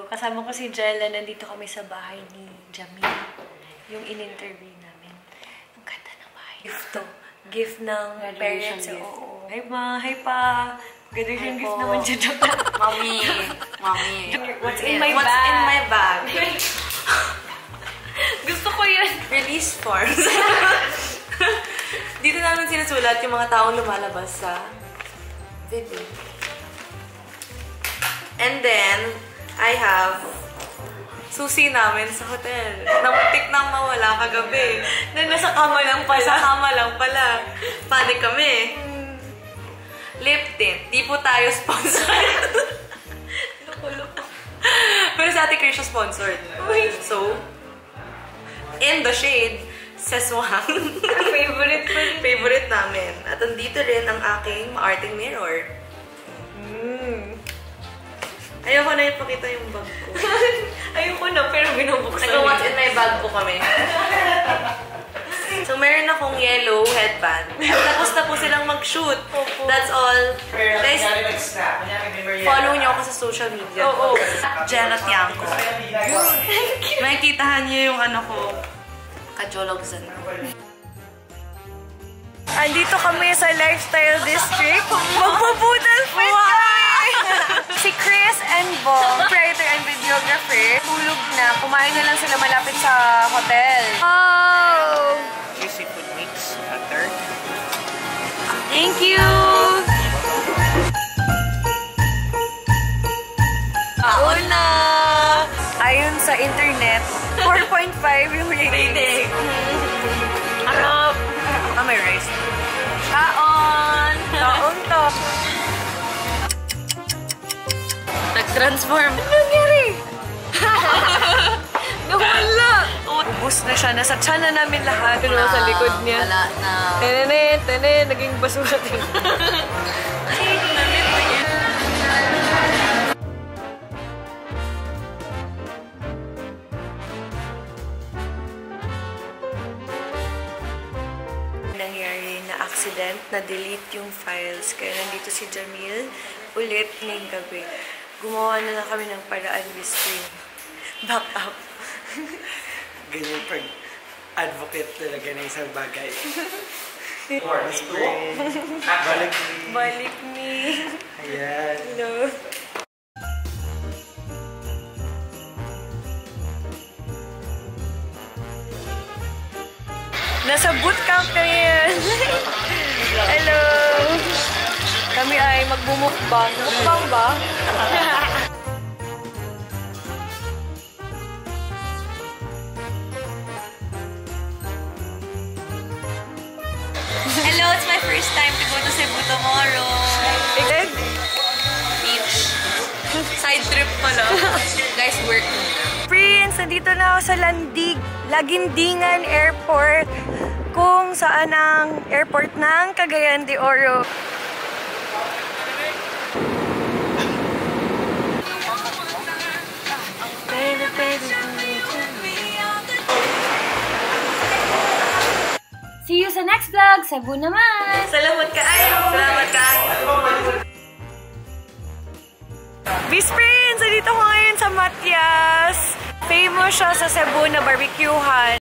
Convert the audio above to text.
Kasama ko si Jella. Nandito kami sa bahay ni Jamil. Yung in-interview namin. Ang ganda ng bahay. Gift to. Gift ng parents. Oo. Hi ma. Hi pa. Graduation gift naman dyan. Mommy. What's in my bag? Gusto ko yun. Release forms. Dito namin sinusulat yung mga taong lumalabas sa video. And then, I have susi namin sa hotel. Namuntik nang mawala kagabi. Na nasa kama lang pala. Sa kama lang pala. Panik kami. Lip tint. Di po tayo sponsored. Loko-loko. Pero sa Ate Krisha sponsored. So, in the shade, Seswang. Favorite namin. At andito rin ang aking maarting mirror. Ayoko na ipakita yung bag ko. Ayoko na, pero binubuksan. Nag-what's in my bag po kami. So, meron akong yellow headband. Tapos na po silang mag-shoot. That's all. Guys, follow nyo ako sa social media. Janet Yanko. Makikitahan nyo yung ano ko. Kajologzan. Andito kami sa Lifestyle District. Magpupudal fest kami! Si Chris and Bob, writer and videographer, tulog na. Kumain na lang sila malapit sa hotel. Oh! Juicy food mix, a third. Thank you! Una! Ayon sa internet, 4.5 yung rating. Harap! May rice. Kaon! Kaon to. Nag-transform. Ano nangyari? Nawala! Ubus na siya. Nasa tiyan na namin lahat. Pero sa likod niya. Wala na. Tene, naging basura din. Nangyari na accident, na-delete yung files. Kaya nandito si Jamil ulit ngayong gabi. Gumawa na lang kami ng paraan with screen. Back up. Ganyan pag advocate talaga ng isang bagay. Balik ni. Ayan. Hello. Nasa bootcamp na yan. Hello. Kami ay magbumukbang. Mukbang ba? Hello, it's my first time to go to Cebu tomorrow. Beach. Side trip pala. Guys, work. Prince, nandito na ako sa Lagindingan Airport. Kung saan ang airport ng Cagayan de Oro. See you sa next vlog! Cebu naman! Salamat kaayo! Salamat kaayo! Miss Prince, nandito ko ngayon sa Matias. Famous siya sa Cebu na barbecuehan.